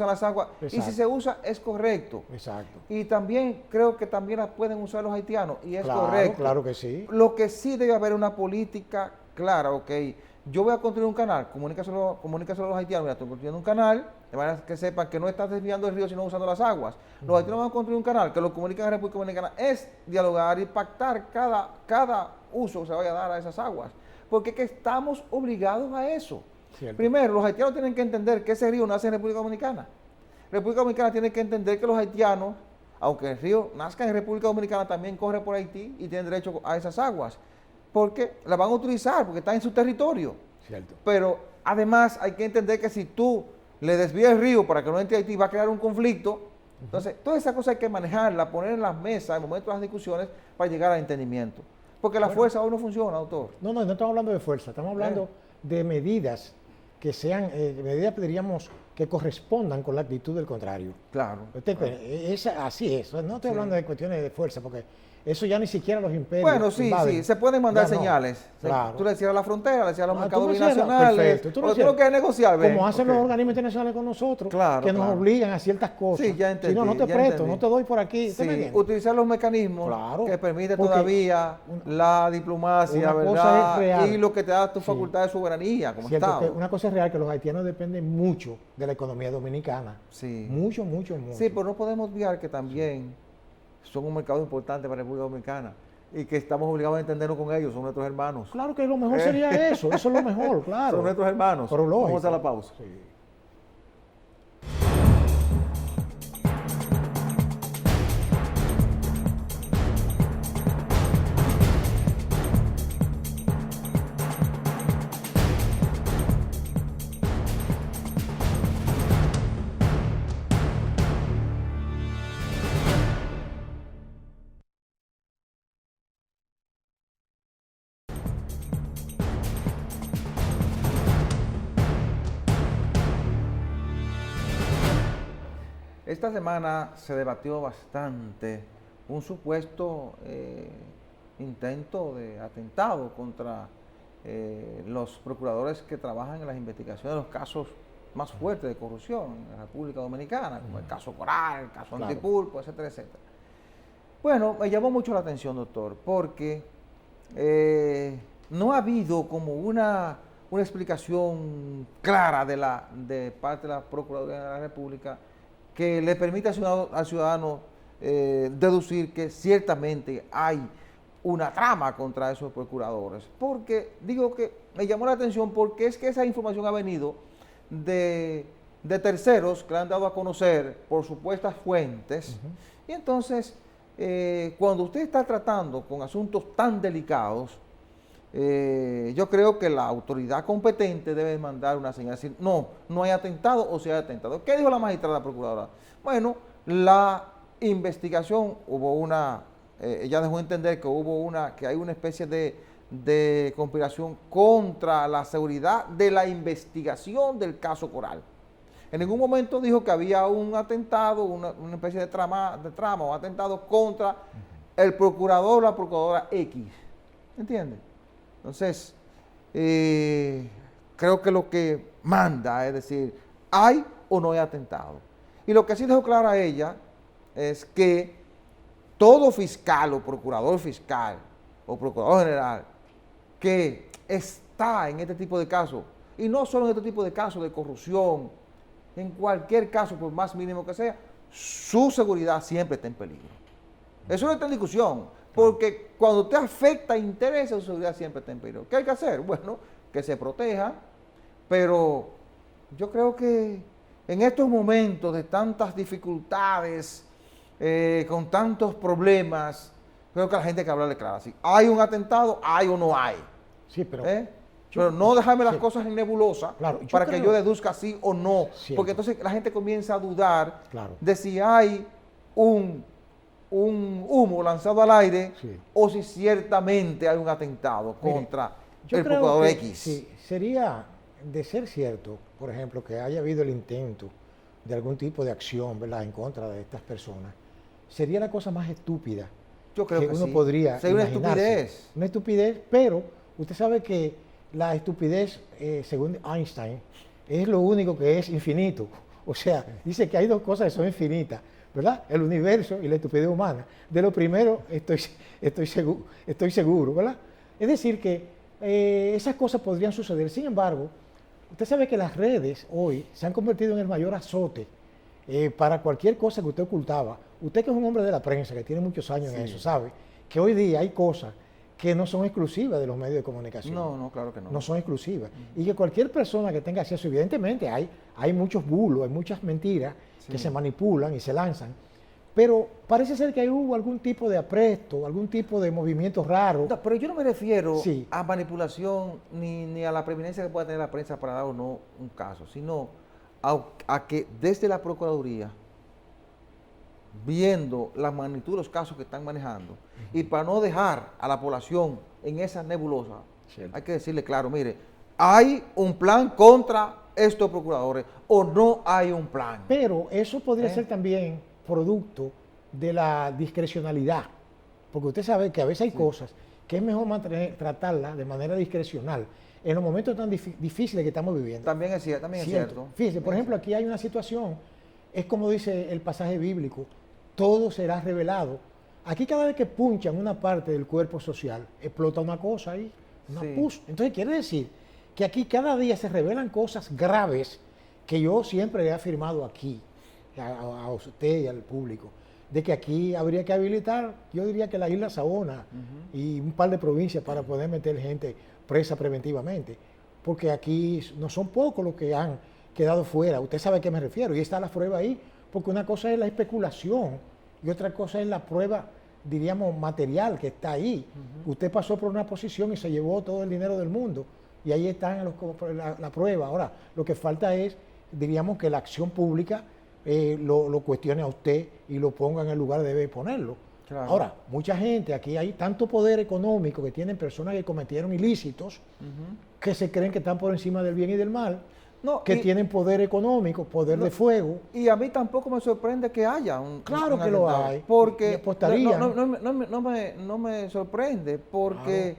las aguas. Exacto. Y si se usa, es correcto. Exacto. Y también creo que también las pueden usar los haitianos, y es correcto. Claro que sí. Lo que sí debe haber una política clara, ok. Yo voy a construir un canal, comunícaselo a los haitianos, mira, estoy construyendo un canal, de manera que sepan que no estás desviando el río, sino usando las aguas. Los haitianos van a construir un canal, que lo comunican a la República Dominicana, es dialogar y pactar cada uso que se vaya a dar a esas aguas, porque que estamos obligados a eso. Cierto. Primero, los haitianos tienen que entender que ese río nace en República Dominicana. República Dominicana tiene que entender que los haitianos, aunque el río nazca en República Dominicana, también corre por Haití y tienen derecho a esas aguas, porque las van a utilizar, porque están en su territorio. Cierto. Pero además hay que entender que si tú le desvías el río para que no entre a Haití, va a crear un conflicto. Entonces, toda esa cosa hay que manejarla, poner en las mesas, en el momento de las discusiones, para llegar al entendimiento. Porque la fuerza hoy no funciona, doctor. No estamos hablando de fuerza, estamos hablando de medidas que sean, medidas, diríamos, que correspondan con la actitud del contrario. Claro. Así es, no estoy hablando de cuestiones de fuerza, porque eso ya ni siquiera los imperios. Bueno, sí, se pueden mandar señales. Claro. Tú le cierras la frontera, le cierras los mercados binacionales. Perfecto. Tú no quieres negociar, ¿ves? Como hacen los organismos internacionales con nosotros, que nos obligan a ciertas cosas. Sí, ya entendí. Si no te presto, no te doy por aquí. Sí, utilizar los mecanismos que permite todavía la diplomacia, ¿verdad? Y lo que te da tu facultad de soberanía como Estado. Una cosa es real, que los haitianos dependen mucho de la economía dominicana. Sí. Mucho. Sí, pero no podemos olvidar que también son un mercado importante para la República Dominicana y que estamos obligados a entendernos con ellos, son nuestros hermanos. Claro que lo mejor sería eso es lo mejor, claro. Son nuestros hermanos. Pero lógico. Vamos a la pausa. Sí. Esta semana se debatió bastante un supuesto intento de atentado contra los procuradores que trabajan en las investigaciones de los casos más fuertes de corrupción en la República Dominicana, como el caso Coral, el caso Antipulpo, etcétera, etcétera. Bueno, me llamó mucho la atención, doctor, porque no ha habido como una explicación clara de parte de la Procuraduría de la República que le permita al ciudadano deducir que ciertamente hay una trama contra esos procuradores. Porque, digo que me llamó la atención porque es que esa información ha venido de terceros que la han dado a conocer por supuestas fuentes. Y entonces, cuando usted está tratando con asuntos tan delicados, yo creo que la autoridad competente debe mandar una señal, decir, no hay atentado o si hay atentado. ¿Qué dijo la magistrada procuradora? Bueno, la investigación, ella dejó entender que hay una especie de conspiración contra la seguridad de la investigación del caso Coral. En ningún momento dijo que había un atentado, una especie de trama o atentado contra el procurador o la procuradora X. ¿Entiendes? Entonces, creo que lo que manda es decir, ¿hay o no hay atentado? Y lo que sí dejó clara a ella es que todo fiscal o procurador fiscal o procurador general que está en este tipo de casos, y no solo en este tipo de casos de corrupción, en cualquier caso, por más mínimo que sea, su seguridad siempre está en peligro. Eso no está en discusión. Porque cuando usted afecta intereses, su seguridad siempre está en peligro. ¿Qué hay que hacer? Bueno, que se proteja, pero yo creo que en estos momentos de tantas dificultades, con tantos problemas, creo que la gente hay que hablarle claro. Si hay un atentado, hay o no hay. Sí, pero... Pero no dejarme las cosas en nebulosa para que yo deduzca sí o no. Cierto. Porque entonces la gente comienza a dudar de si hay un un humo lanzado al aire, sí, o si ciertamente hay un atentado contra yo el creo procurador que X. sí, sería, de ser cierto, por ejemplo, que haya habido el intento de algún tipo de acción, ¿verdad?, en contra de estas personas, sería la cosa más estúpida Yo creo que uno sí. podría Sería una imaginarse. estupidez. Una estupidez, pero usted sabe que la estupidez, según Einstein, es lo único que es infinito. O sea, dice que hay dos cosas que son infinitas, ¿verdad? El universo y la estupidez humana. De lo primero estoy seguro, ¿verdad? Es decir, que esas cosas podrían suceder. Sin embargo, usted sabe que las redes hoy se han convertido en el mayor azote para cualquier cosa que usted ocultaba. Usted que es un hombre de la prensa, que tiene muchos años en eso, sabe que hoy día hay cosas que no son exclusivas de los medios de comunicación. No, claro que no. No son exclusivas. Y que cualquier persona que tenga acceso, evidentemente hay muchos bulos, hay muchas mentiras que se manipulan y se lanzan, pero parece ser que hubo algún tipo de apresto, algún tipo de movimiento raro. No, pero yo no me refiero a manipulación ni a la preeminencia que pueda tener la prensa para dar o no un caso, sino a que desde la Procuraduría, viendo la magnitud de los casos que están manejando, y para no dejar a la población en esa nebulosa, hay que decirle claro, mire, hay un plan contra estos procuradores o no hay un plan. Pero eso podría ser también producto de la discrecionalidad, porque usted sabe que a veces hay cosas que es mejor tratarlas de manera discrecional en los momentos tan difíciles que estamos viviendo. También es cierto. Fíjese, por ejemplo, aquí hay una situación, es como dice el pasaje bíblico, todo será revelado. Aquí cada vez que punchan una parte del cuerpo social, explota una cosa ahí, una pus. Entonces quiere decir que aquí cada día se revelan cosas graves que yo siempre he afirmado aquí, a usted y al público, de que aquí habría que habilitar, yo diría que la isla Saona y un par de provincias para poder meter gente presa preventivamente, porque aquí no son pocos los que han quedado fuera, usted sabe a qué me refiero, y está la prueba ahí, porque una cosa es la especulación y otra cosa es la prueba, diríamos, material que está ahí. Usted pasó por una posición y se llevó todo el dinero del mundo, y ahí está la prueba. Ahora, lo que falta es, diríamos, que la acción pública lo cuestione a usted y lo ponga en el lugar que debe ponerlo. Claro. Ahora, mucha gente, aquí hay tanto poder económico que tienen personas que cometieron ilícitos, que se creen que están por encima del bien y del mal, que tienen poder económico, poder de fuego. Y a mí tampoco me sorprende que haya un Claro que lo hay. Porque no me sorprende, porque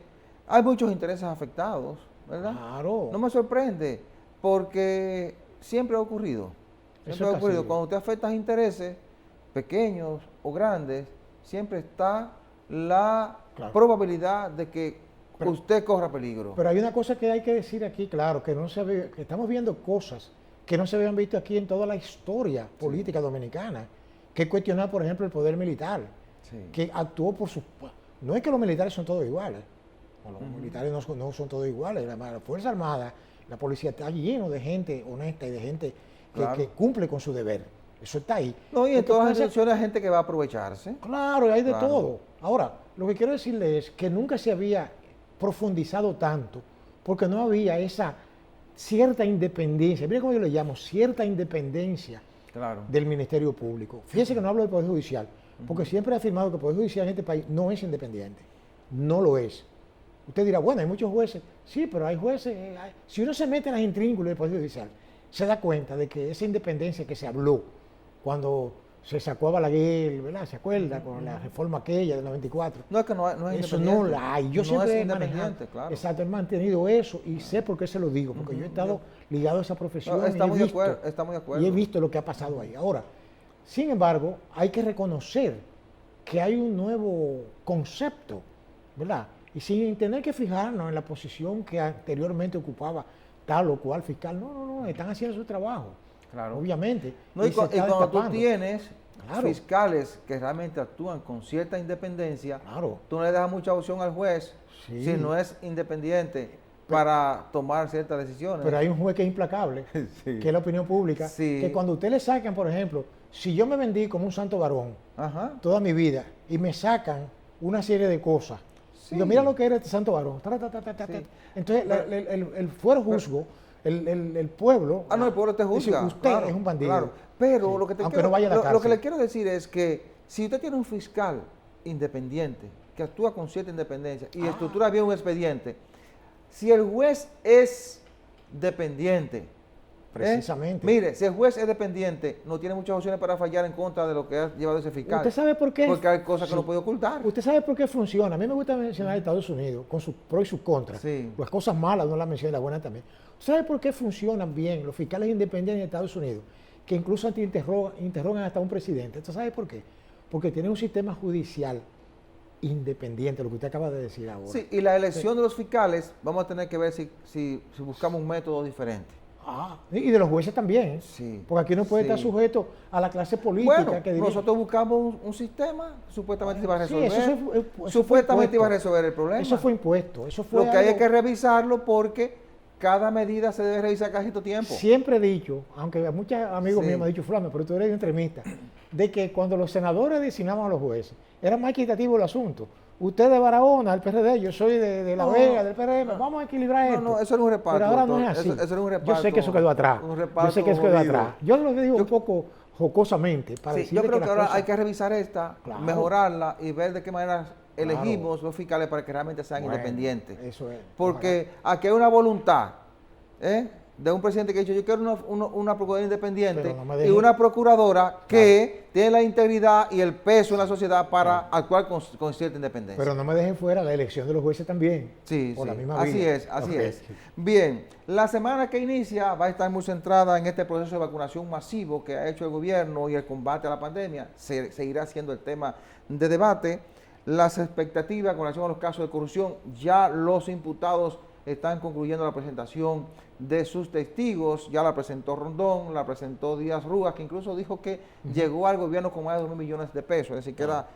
hay muchos intereses afectados, ¿verdad? Claro. No me sorprende, porque siempre ha ocurrido. Siempre ha ocurrido. Cuando usted afecta a intereses pequeños o grandes, siempre está la probabilidad de que usted corra peligro. Pero hay una cosa que hay que decir aquí, claro, que que estamos viendo cosas que no se habían visto aquí en toda la historia política dominicana, que es cuestionar, por ejemplo, el poder militar, que actuó por sus... No es que los militares son todos iguales, los militares no son todos iguales, la Fuerza Armada, la policía está lleno de gente honesta y de gente que cumple con su deber. Eso está ahí. No, y en todas las instituciones hay gente que va a aprovecharse. Claro, hay de todo. Ahora, lo que quiero decirle es que nunca se había profundizado tanto, porque no había esa cierta independencia, mire cómo yo le llamo, cierta independencia del Ministerio Público. Fíjese que no hablo del Poder Judicial, porque siempre he afirmado que el Poder Judicial en este país no es independiente, no lo es. Usted dirá, bueno, hay muchos jueces, sí, pero hay jueces, si uno se mete en las intrínculas del Poder Judicial, se da cuenta de que esa independencia que se habló cuando se sacó a Balaguer, ¿verdad? ¿Se acuerda? Con la reforma aquella del 94. No, es que no es eso independiente. No la hay. Yo siempre he manejado, claro. Exacto, he mantenido eso y sé por qué se lo digo, porque yo he estado ligado a esa profesión está muy de acuerdo. Y he visto lo que ha pasado ahí. Ahora, sin embargo, hay que reconocer que hay un nuevo concepto, ¿verdad? Y sin tener que fijarnos en la posición que anteriormente ocupaba tal o cual fiscal. No, están haciendo su trabajo. Claro. Obviamente. No, y cuando tú tienes fiscales que realmente actúan con cierta independencia, tú no le das mucha opción al juez si no es independiente para tomar ciertas decisiones. Pero hay un juez que es implacable, que es la opinión pública, que cuando usted le sacan, por ejemplo, si yo me vendí como un santo varón toda mi vida y me sacan una serie de cosas, digo, mira lo que era este santo varón. Entonces, el fuero juzgo, el pueblo... el pueblo te juzga. Usted es un bandido. Pero lo que no vaya a la cárcel. Lo que le quiero decir es que Si usted tiene un fiscal independiente, que actúa con cierta independencia y estructura bien un expediente, si el juez es dependiente, precisamente. Mire, si el juez es dependiente, no tiene muchas opciones para fallar en contra de lo que ha llevado ese fiscal. ¿Usted sabe por qué? Porque hay cosas que no puede ocultar. ¿Usted sabe por qué funciona? A mí me gusta mencionar Estados Unidos, con sus pros y sus contras. Sí. Las cosas malas no las menciona, las buenas también. ¿Sabe por qué funcionan bien los fiscales independientes en Estados Unidos? Que incluso interrogan hasta un presidente. ¿Usted sabe por qué? Porque tienen un sistema judicial independiente, lo que usted acaba de decir ahora. Sí, y la elección de los fiscales, vamos a tener que ver si buscamos un método diferente. Y de los jueces también. Sí, porque aquí no puede estar sujeto a la clase política. Bueno, que nosotros buscamos un sistema, supuestamente iba a resolver. Eso supuestamente iba a resolver el problema. Eso fue impuesto. Eso fue lo que hay es que revisarlo porque cada medida se debe revisar cada cierto tiempo. Siempre he dicho, aunque muchos amigos míos me han dicho, Fulano, pero tú eres un extremista, de que cuando los senadores designaban a los jueces, era más equitativo el asunto. Usted de Barahona, del PRD, yo soy de La Vega, del PRM, vamos a equilibrar esto. No, eso era un reparto. Pero ahora no es así. Eso era un reparto. Yo sé que eso quedó atrás. Yo sé que eso quedó atrás. Yo lo digo un poco jocosamente para decir yo creo que ahora cosas... hay que revisar esta, mejorarla y ver de qué manera elegimos los fiscales para que realmente sean independientes. Eso es. Porque aquí hay una voluntad de un presidente que ha dicho, yo quiero una procuradora independiente y una procuradora que tiene la integridad y el peso en la sociedad para actuar con cierta independencia. Pero no me dejen fuera la elección de los jueces también. Sí, por la misma así vía. así es. Bien, la semana que inicia va a estar muy centrada en este proceso de vacunación masivo que ha hecho el gobierno y el combate a la pandemia. Seguirá siendo el tema de debate. Las expectativas con relación a los casos de corrupción, ya los imputados están concluyendo la presentación de sus testigos, ya la presentó Rondón, la presentó Díaz Rúa, que incluso dijo que llegó al gobierno con más de 2.000 millones de pesos, es decir, que era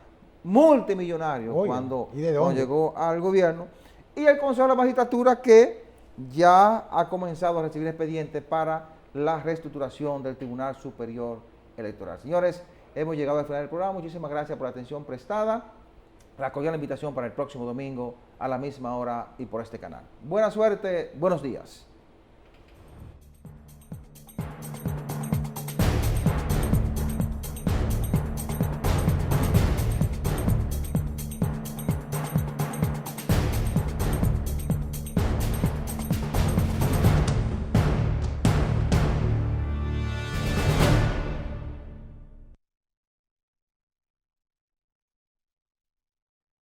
multimillonario cuando llegó al gobierno. Y el Consejo de la Magistratura que ya ha comenzado a recibir expedientes para la reestructuración del Tribunal Superior Electoral. Señores, hemos llegado al final del programa, muchísimas gracias por la atención prestada. La cordial invitación para el próximo domingo a la misma hora y por este canal. Buena suerte, buenos días.